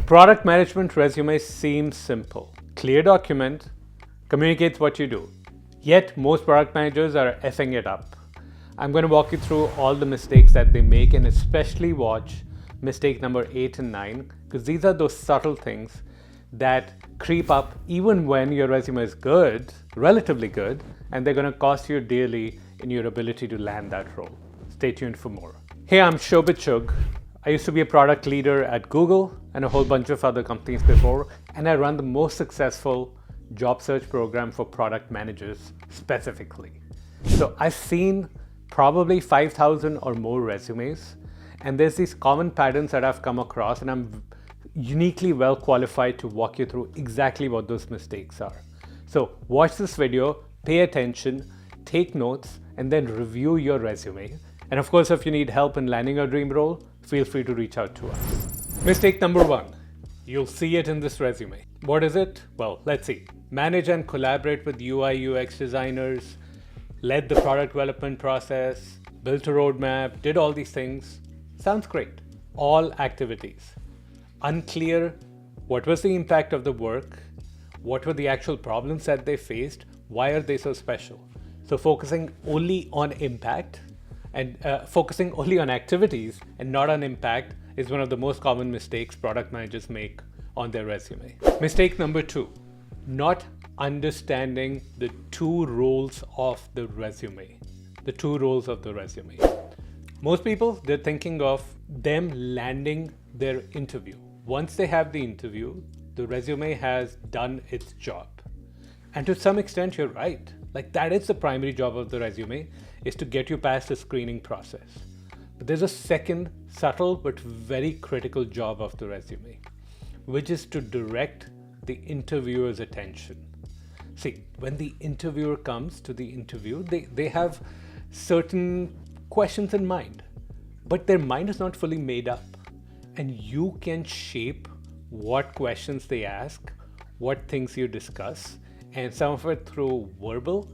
Product management resume seems simple. Clear document, communicates what you do. Yet most product managers are effing it up. I'm going to walk you through all the mistakes that they make, and especially watch mistake number 8 and 9, because these are those subtle things that creep up even when your resume is good, relatively good, and they're going to cost you dearly in your ability to land that role. Stay tuned for more. Hey, I'm Shobhit Chugh. I used to be a product leader at Google and a whole bunch of other companies before, and I run the most successful job search program for product managers specifically. So I've seen probably 5,000 or more resumes, and there's these common patterns that I've come across, and I'm uniquely well qualified to walk you through exactly what those mistakes are. So watch this video, pay attention, take notes, and then review your resume. And of course, if you need help in landing your dream role, feel free to reach out to us. Mistake number 1. You'll see it in this resume. What is it? Well, let's see. Manage and collaborate with UI/UX designers, led the product development process, built a roadmap, did all these things. Sounds great. All activities. Unclear what was the impact of the work, what were the actual problems that they faced, why are they so special? So focusing only on impact and focusing only on activities and not on impact is one of the most common mistakes product managers make on their resume. Mistake number 2, not understanding the 2 roles of the resume. The 2 roles of the resume. Most people, they're thinking of them landing their interview. Once they have the interview, the resume has done its job. And to some extent, you're right. Like, that is the primary job of the resume, is to get you past the screening process. But there's a second subtle but very critical job of the resume, which is to direct the interviewer's attention. See, when the interviewer comes to the interview, they have certain questions in mind, but their mind is not fully made up. And you can shape what questions they ask, what things you discuss, and some of it through verbal,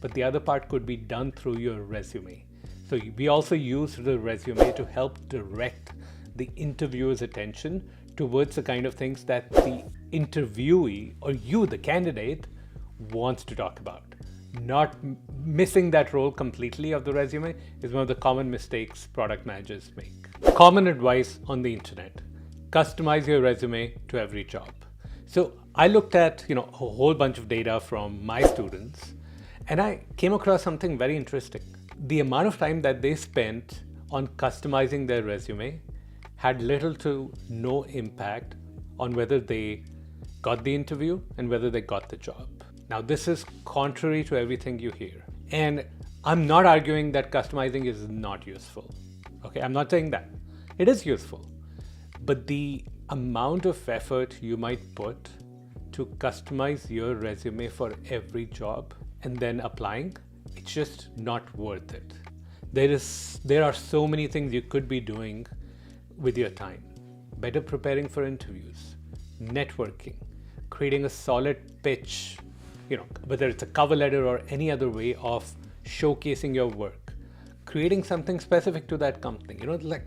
but the other part could be done through your resume. So we also use the resume to help direct the interviewer's attention towards the kind of things that the interviewee or you, the candidate, wants to talk about. Not missing that role completely of the resume is one of the common mistakes product managers make. Common advice on the internet: customize your resume to every job. So I looked at a whole bunch of data from my students, and I came across something very interesting. The amount of time that they spent on customizing their resume had little to no impact on whether they got the interview and whether they got the job. Now, this is contrary to everything you hear. And I'm not arguing that customizing is not useful. Okay, I'm not saying that. It is useful. But the amount of effort you might put to customize your resume for every job and then applying, it's just not worth it. There are so many things you could be doing with your time. Better preparing for interviews, networking, creating a solid pitch, whether it's a cover letter or any other way of showcasing your work, creating something specific to that company.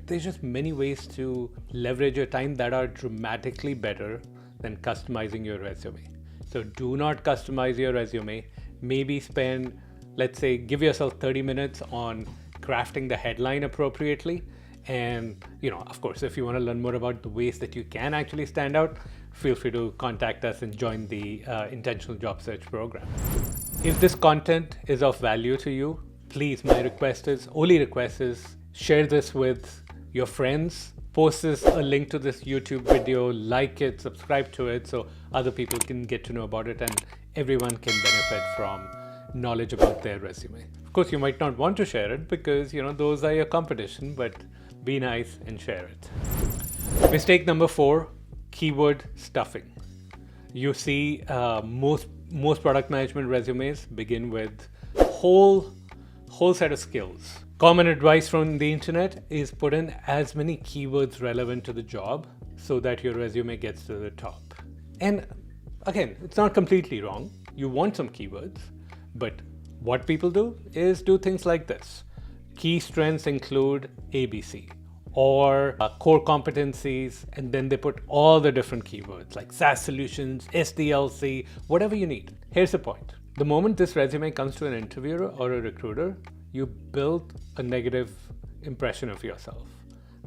There's just many ways to leverage your time that are dramatically better than customizing your resume. So do not customize your resume. Maybe spend, let's say, give yourself 30 minutes on crafting the headline appropriately. And, of course, if you want to learn more about the ways that you can actually stand out, feel free to contact us and join the Intentional Job Search program. If this content is of value to you, please, my only request is share this with your friends, post a link to this YouTube video, like it, subscribe to it so other people can get to know about it and everyone can benefit from knowledge about their resume. Of course, you might not want to share it because, those are your competition, but be nice and share it. Mistake number 4, keyword stuffing. You see most product management resumes begin with whole set of skills. Common advice from the internet is put in as many keywords relevant to the job so that your resume gets to the top. And again, it's not completely wrong. You want some keywords, but what people do is do things like this. Key strengths include ABC. or core competencies, and then they put all the different keywords like SaaS solutions, SDLC, whatever you need. Here's the point. The moment this resume comes to an interviewer or a recruiter, you build a negative impression of yourself.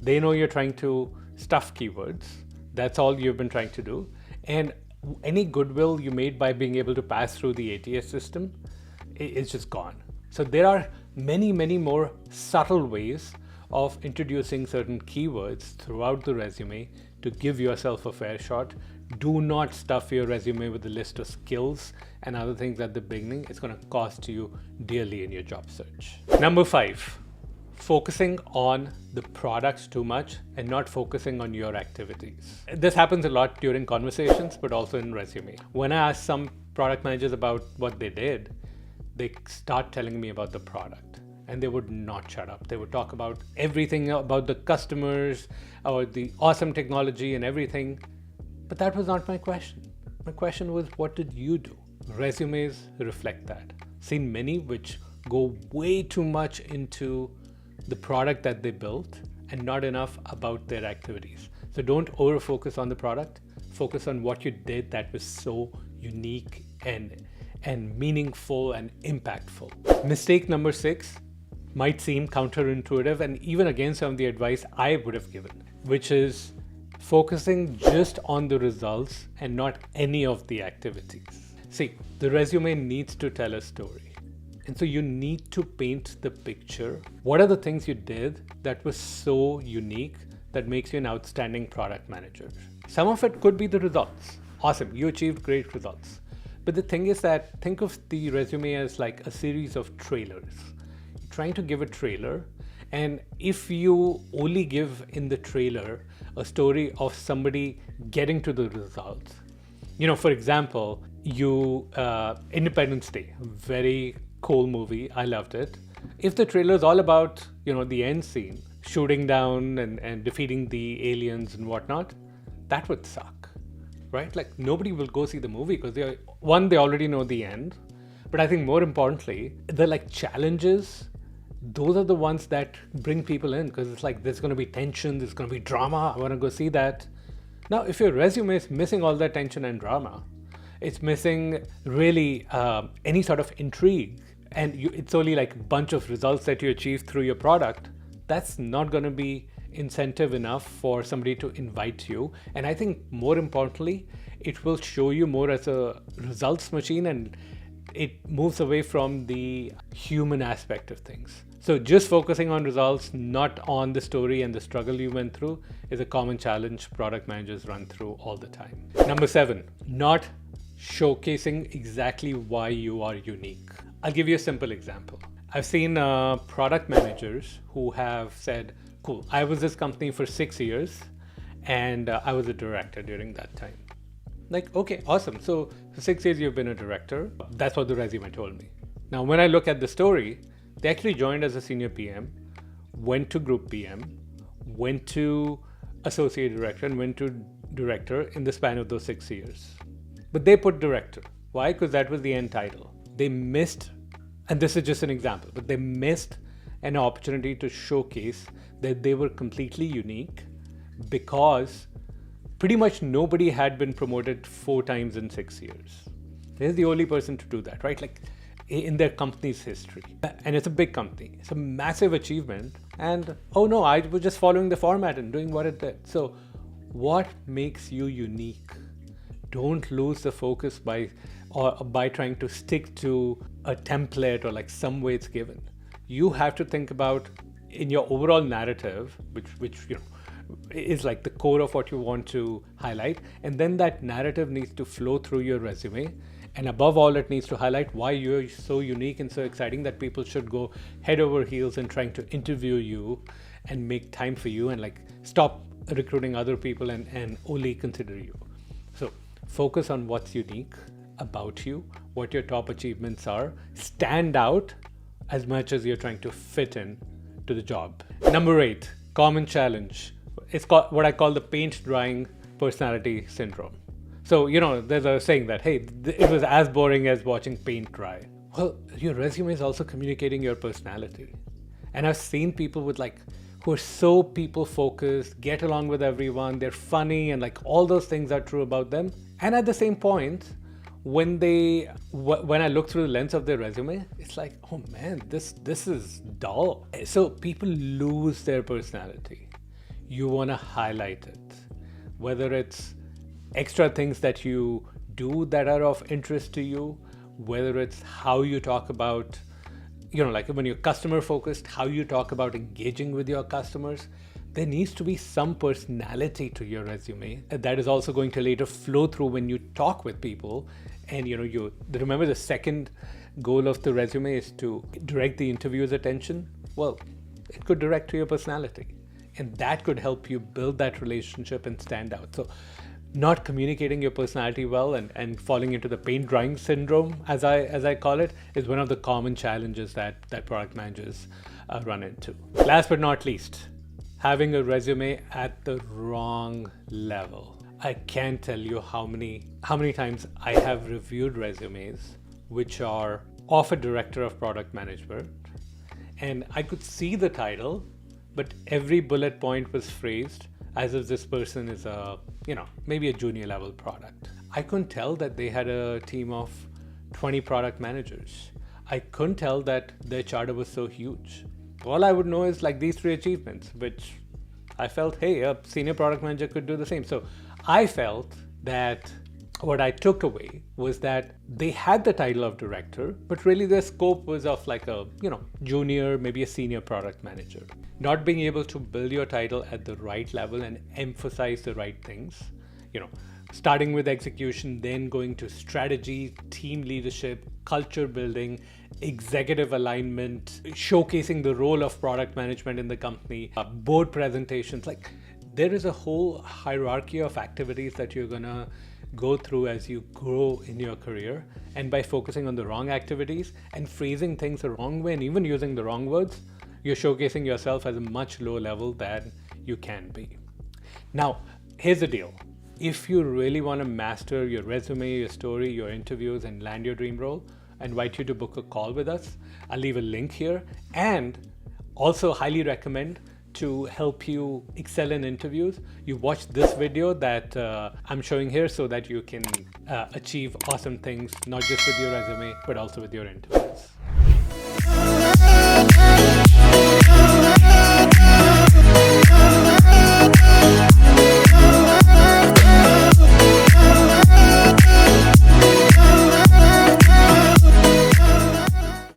They know you're trying to stuff keywords. That's all you've been trying to do. And any goodwill you made by being able to pass through the ATS system is just gone. So there are many, many more subtle ways of introducing certain keywords throughout the resume to give yourself a fair shot. Do not stuff your resume with a list of skills and other things at the beginning. It's going to cost you dearly in your job search. Number 5, focusing on the products too much and not focusing on your activities. This happens a lot during conversations, but also in resume. When I ask some product managers about what they did, they start telling me about the product, and they would not shut up. They would talk about everything about the customers or the awesome technology and everything. But that was not my question. My question was, what did you do? Resumes reflect that. Seen many which go way too much into the product that they built and not enough about their activities. So don't over focus on the product. Focus on what you did that was so unique and meaningful and impactful. Mistake number 6 might seem counterintuitive and even against some of the advice I would have given, which is focusing just on the results and not any of the activities. See, the resume needs to tell a story. And so you need to paint the picture. What are the things you did that was so unique that makes you an outstanding product manager? Some of it could be the results. Awesome, you achieved great results. But the thing is that think of the resume as like a series of trailers. You're trying to give a trailer, and if you only give in the trailer a story of somebody getting to the results, for example, Independence Day, very cool movie, I loved it. If the trailer is all about, the end scene, shooting down and defeating the aliens and whatnot, that would suck, right? Like nobody will go see the movie because they already know the end. But I think more importantly, the challenges, those are the ones that bring people in, because it's like there's going to be tension, there's going to be drama, I want to go see that. Now, if your resume is missing all that tension and drama, it's missing really any sort of intrigue, and it's only like a bunch of results that you achieve through your product, that's not going to be incentive enough for somebody to invite you. And I think more importantly, it will show you more as a results machine, and it moves away from the human aspect of things. So just focusing on results, not on the story and the struggle you went through, is a common challenge product managers run through all the time. Number 7, not showcasing exactly why you are unique. I'll give you a simple example. I've seen product managers who have said, cool, I was this company for 6 years and I was a director during that time. Like, okay, awesome. So for 6 years you've been a director. That's what the resume told me. Now, when I look at the story, they actually joined as a senior PM, went to group PM, went to associate director, and went to director in the span of those 6 years. But they put director. Why? Because that was the end title. They missed, and this is just an example, but they missed an opportunity to showcase that they were completely unique, because pretty much nobody had been promoted 4 times in 6 years. They're the only person to do that, right? Like in their company's history. And it's a big company. It's a massive achievement. And oh no, I was just following the format and doing what it did. So what makes you unique? Don't lose the focus by trying to stick to a template or like some way it's given. You have to think about in your overall narrative, which is like the core of what you want to highlight, and then that narrative needs to flow through your resume. And above all, it needs to highlight why you're so unique and so exciting that people should go head over heels in trying to interview you and make time for you, and like stop recruiting other people and only consider you. So focus on what's unique about you, what your top achievements are, stand out as much as you're trying to fit in to the job. Number 8, common challenge. It's called what I call the paint drying personality syndrome. So, there's a saying that, hey, it was as boring as watching paint dry. Well, your resume is also communicating your personality. And I've seen people who who are so people focused, get along with everyone, they're funny, and like all those things are true about them. And at the same point, when I look through the lens of their resume, it's like, oh man, this is dull. So people lose their personality. You want to highlight it, whether it's extra things that you do that are of interest to you, whether it's how you talk about, like when you're customer focused, how you talk about engaging with your customers. There needs to be some personality to your resume that is also going to later flow through when you talk with people. And you remember, the second goal of the resume is to direct the interviewer's attention. Well, it could direct to your personality, and that could help you build that relationship and stand out. So not communicating your personality well and falling into the paint drying syndrome, as I call it, is one of the common challenges that product managers run into. Last but not least, having a resume at the wrong level. I can't tell you how many times I have reviewed resumes which are of a director of product management, and I could see the title, but every bullet point was phrased as if this person is maybe a junior level product. I couldn't tell that they had a team of 20 product managers. I couldn't tell that their charter was so huge. All I would know is like these 3 achievements, which I felt, hey, a senior product manager could do the same. So I felt that what I took away was that they had the title of director, but really their scope was of like a, junior, maybe a senior product manager. Not being able to build your title at the right level and emphasize the right things, starting with execution, then going to strategy, team leadership, culture building, executive alignment, showcasing the role of product management in the company, board presentations. Like, there is a whole hierarchy of activities that you're gonna go through as you grow in your career. And by focusing on the wrong activities and phrasing things the wrong way and even using the wrong words, you're showcasing yourself as a much lower level than you can be. Now, here's the deal. If you really want to master your resume, your story, your interviews, and land your dream role, I invite you to book a call with us. I'll leave a link here, and also highly recommend to help you excel in interviews, you watch this video that I'm showing here so that you can achieve awesome things, not just with your resume, but also with your interviews.